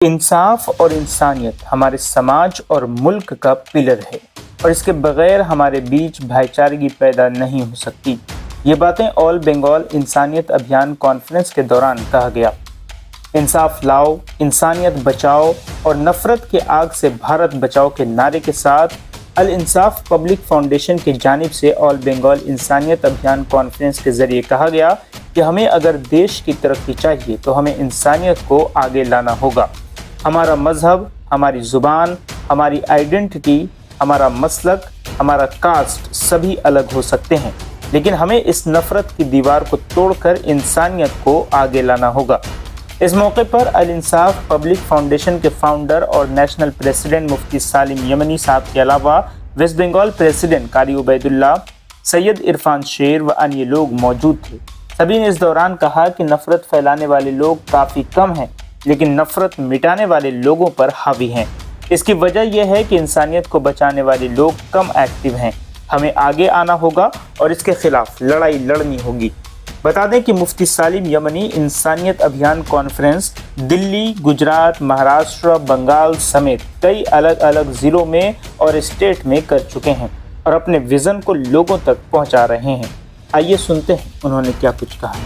इंसाफ और इंसानियत हमारे समाज और मुल्क का पिलर है और इसके बगैर हमारे बीच भाईचारगी पैदा नहीं हो सकती। ये बातें ऑल बंगाल इंसानियत अभियान कॉन्फ्रेंस के दौरान कहा गया। इंसाफ लाओ, इंसानियत बचाओ और नफरत के आग से भारत बचाओ के नारे के साथ अल इंसाफ पब्लिक फाउंडेशन की जानिब से ऑल बंगाल इंसानियत अभियान कॉन्फ्रेंस के जरिए कहा गया कि हमें अगर देश की तरक्की चाहिए तो हमें इंसानियत को आगे लाना होगा। हमारा मजहब, हमारी ज़ुबान, हमारी आइडेंटिटी, हमारा मसलक, हमारा कास्ट सभी अलग हो सकते हैं, लेकिन हमें इस नफरत की दीवार को तोड़कर इंसानियत को आगे लाना होगा। इस मौके पर अल इंसाफ पब्लिक फाउंडेशन के फाउंडर और नेशनल प्रेसिडेंट मुफ्ती सालिम यमनी साहब के अलावा वेस्ट बंगाल प्रेसिडेंट कारी उबैदुल्ला, सैयद इरफान शेर व अन्य लोग मौजूद थे। सभी ने इस दौरान कहा कि नफरत फैलाने वाले लोग काफ़ी कम हैं, लेकिन नफरत मिटाने वाले लोगों पर हावी हैं। इसकी वजह यह है कि इंसानियत को बचाने वाले लोग कम एक्टिव हैं। हमें आगे आना होगा और इसके खिलाफ लड़ाई लड़नी होगी। बता दें कि मुफ्ती सालिम यमनी इंसानियत अभियान कॉन्फ्रेंस दिल्ली, गुजरात, महाराष्ट्र, बंगाल समेत कई अलग अलग ज़िलों में और स्टेट में कर चुके हैं और अपने विज़न को लोगों तक पहुंचा रहे हैं। आइए सुनते हैं उन्होंने क्या कुछ कहा।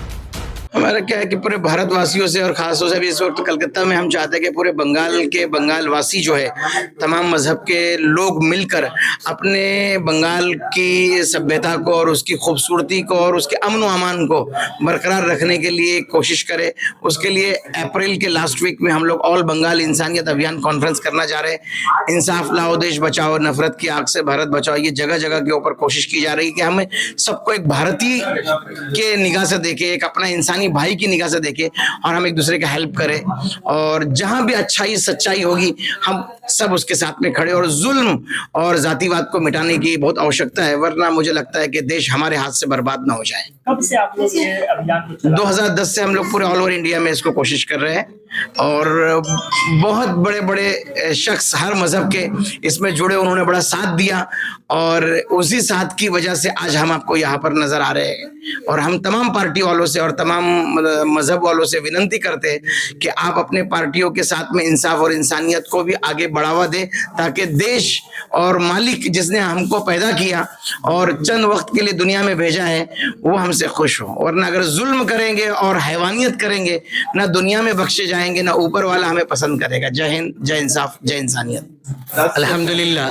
हमारा क्या है कि पूरे भारतवासियों से और खास तौर से अभी इस वक्त कलकत्ता में हम चाहते हैं कि पूरे बंगाल वासी जो है, तमाम मजहब के लोग मिलकर अपने बंगाल की सभ्यता को और उसकी खूबसूरती को और उसके अमन व अमान को बरकरार रखने के लिए कोशिश करें। उसके लिए अप्रैल के लास्ट वीक में हम लोग ऑल बंगाल इंसानियत अभियान कॉन्फ्रेंस करना चाह रहे हैं। इंसाफ लाओ, देश बचाओ, नफरत की आग से भारत बचाओ, ये जगह जगह के ऊपर कोशिश की जा रही है कि हमें सबको एक भारतीय के निगाह से देखे, एक अपना इंसानी भाई की निगाह से देखे और हम एक दूसरे का हेल्प करें और जहां भी अच्छाई सच्चाई होगी हम सब उसके साथ में खड़े और जुल्म और जातिवाद को मिटाने की बहुत आवश्यकता है, वरना मुझे लगता है कि देश हमारे हाथ से बर्बाद ना हो जाए। कब से आप लोग ये अभियान 2010 से हम लोग पूरे ऑल ओवर इंडिया में इसको कोशिश कर रहे हैं और बहुत बड़े बड़े शख्स हर मजहब के इसमें जुड़े, उन्होंने बड़ा साथ दिया और उसी साथ की वजह से आज हम आपको यहाँ पर नजर आ रहे हैं। और हम तमाम पार्टी वालों से और तमाम मजहब वालों से विनती करते हैं कि आप अपने पार्टियों के साथ में इंसाफ और इंसानियत को भी आगे बढ़ावा दें, ताकि देश और मालिक जिसने हमको पैदा किया और चंद वक्त के लिए दुनिया में भेजा है वो हमसे खुश हो। वरना अगर जुल्म करेंगे और हैवानियत करेंगे, ना दुनिया में बख्शे जाएंगे, ना ऊपर वाला हमें पसंद करेगा। जय हिंद, जय इंसाफ, जय इंसानियत। আলহামদুলিল্লাহ,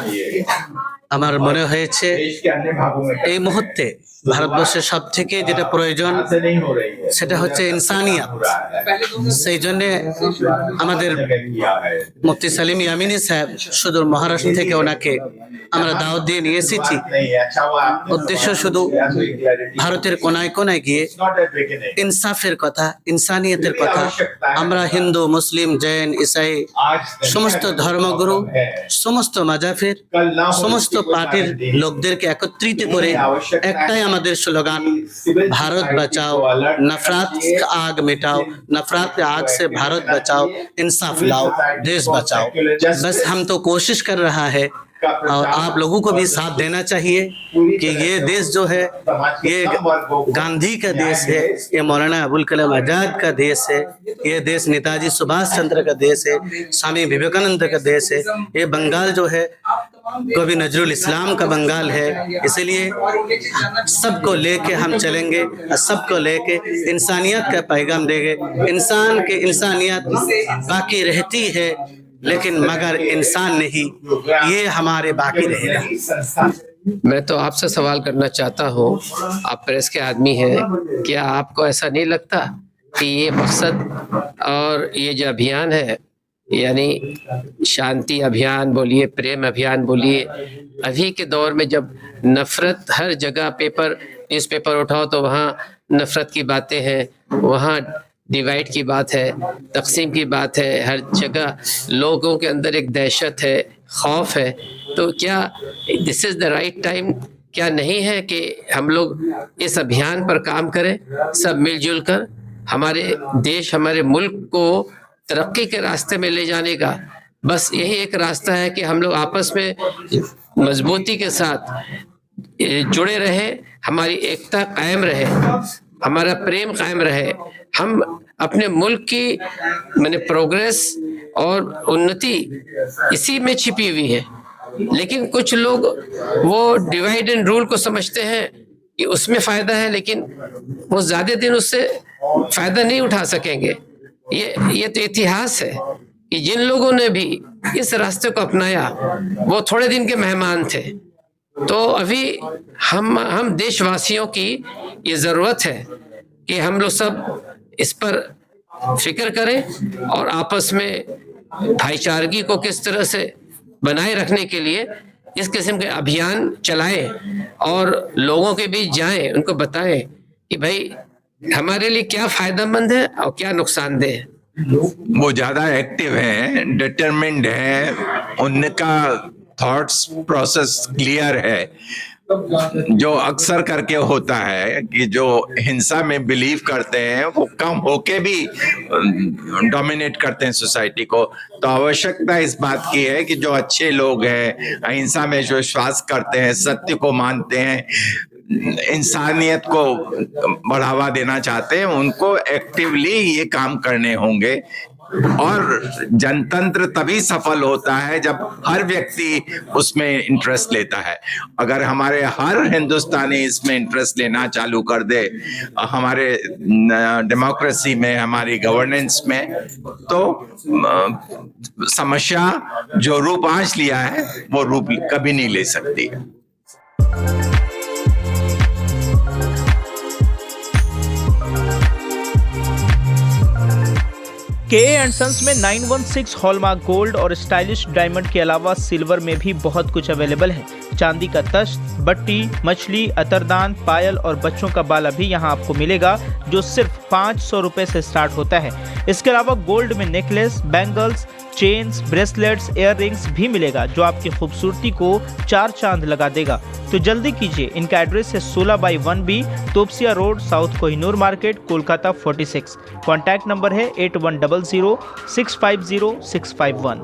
আমার মনে হয়েছে এই মুহূর্তে ভারতবর্ষের সব থেকে যেটা প্রয়োজন সেটা হচ্ছে ইনসানিয়াত। সেই জন্য আমাদের মুফতি সালিম ইয়ামিনী সাহেব সুদূর মহারাষ্ট্র থেকে ওনাকে আমরা দাওয়াত দিয়ে নিয়ে এসেছি। উদ্দেশ্য শুধু ভারতের কোনায় কোনায় গিয়ে ইনসাফের কথা, ইনসানিয়তের কথা আমরা হিন্দু, মুসলিম, জৈন, ইসাই সমস্ত ধর্মগুরু, সমস্ত মাযহাবের সমস্ত পার্টির লোকদেরকে একত্রিত করে একটাই আমাদের স্লোগান, भारत बचाओ, नफरत की आग मिटाओ, नफरत की आग से भारत बचाओ, इंसाफ लाओ, देश बचाओ। बस हम तो कोशिश कर रहा है और आप लोगों को भी साथ देना चाहिए कि ये देश जो है ये गांधी का देश है, ये मौलाना अबुल कलाम आजाद का देश है, ये देश नेताजी सुभाष चंद्र का देश है, स्वामी विवेकानंद का देश है। ये बंगाल जो है कवि नजरुल इस्लाम का बंगाल है। इसलिए सबको लेके हम चलेंगे, सबको लेके इंसानियत का पैगाम देंगे। इंसान की इंसानियत बाकी रहती है लेकिन मगर इंसान नहीं, ये हमारे बाकी रहेगा। मैं तो आपसे सवाल करना चाहता हूँ, आप प्रेस के आदमी हैं, क्या आपको ऐसा नहीं लगता कि ये मकसद और ये जो अभियान है, यानी शांति अभियान बोलिए, प्रेम अभियान बोलिए, अभी के दौर में जब नफरत हर जगह न्यूज़पेपर उठाओ तो वहाँ नफरत की बातें हैं, वहाँ डिवाइड की बात है, तकसीम की बात है, हर जगह लोगों के अंदर एक दहशत है, खौफ है, तो क्या this is the right time क्या नहीं है कि हम लोग इस अभियान पर काम करें, सब मिलजुल कर हमारे देश, हमारे मुल्क को तरक्की के रास्ते में ले जाने का? बस यही एक रास्ता है कि हम लोग आपस में मजबूती के साथ जुड़े रहे, हमारी एकता कायम रहे, हमारा प्रेम कायम रहे, हम अपने मुल्क की मैंने प्रोग्रेस और उन्नति इसी में छिपी हुई है। लेकिन कुछ लोग वो डिवाइड एंड रूल को समझते हैं कि उसमें फायदा है, लेकिन वो ज्यादा दिन उससे फायदा नहीं उठा सकेंगे। ये तो इतिहास है कि जिन लोगों ने भी इस रास्ते को अपनाया वो थोड़े दिन के मेहमान थे। तो अभी हम देशवासियों की ये जरूरत है कि हम लोग सब इस पर फिक्र करें और आपस में भाईचारगी को किस तरह से बनाए रखने के लिए इस किस्म के अभियान चलाएं और लोगों के बीच जाएं, उनको बताएं कि भाई हमारे लिए क्या फायदेमंद है और क्या नुकसानदेह है। वो ज्यादा एक्टिव है, डिटरमिन्ड है, उनका थॉट्स प्रोसेस क्लियर है। जो अक्सर करके होता है कि जो हिंसा में बिलीव करते हैं वो कम होके भी डोमिनेट करते हैं सोसाइटी को। तो आवश्यकता इस बात की है कि जो अच्छे लोग हैं, अहिंसा में जो विश्वास करते हैं, सत्य को मानते हैं, इंसानियत को बढ़ावा देना चाहते हैं, उनको एक्टिवली ये काम करने होंगे। और जनतंत्र तभी सफल होता है जब हर व्यक्ति उसमें इंटरेस्ट लेता है। अगर हमारे हर हिंदुस्तानी इसमें इंटरेस्ट लेना चालू कर दे हमारे डेमोक्रेसी में, हमारी गवर्नेंस में, तो समस्या जो रूप आज लिया है वो रूप कभी नहीं ले सकती है। के सन्स में 916 हॉलमार्क गोल्ड और स्टाइलिश डायमंड के अलावा सिल्वर में भी बहुत कुछ अवेलेबल है। चांदी का तश्त, बट्टी, मछली, अतरदान, पायल और बच्चों का बाला भी यहाँ आपको मिलेगा, जो सिर्फ 500 रुपए से स्टार्ट होता है। इसके अलावा गोल्ड में necklace, bangles, chains, bracelets, ear rings भी मिलेगा, जो आपकी खूबसूरती को 4 चांद लगा देगा। तो जल्दी कीजिए, इनका एड्रेस है 16/1B, Topsia road, south Kohinoor market, Kolkata 46। Contact number है 8100 650 651।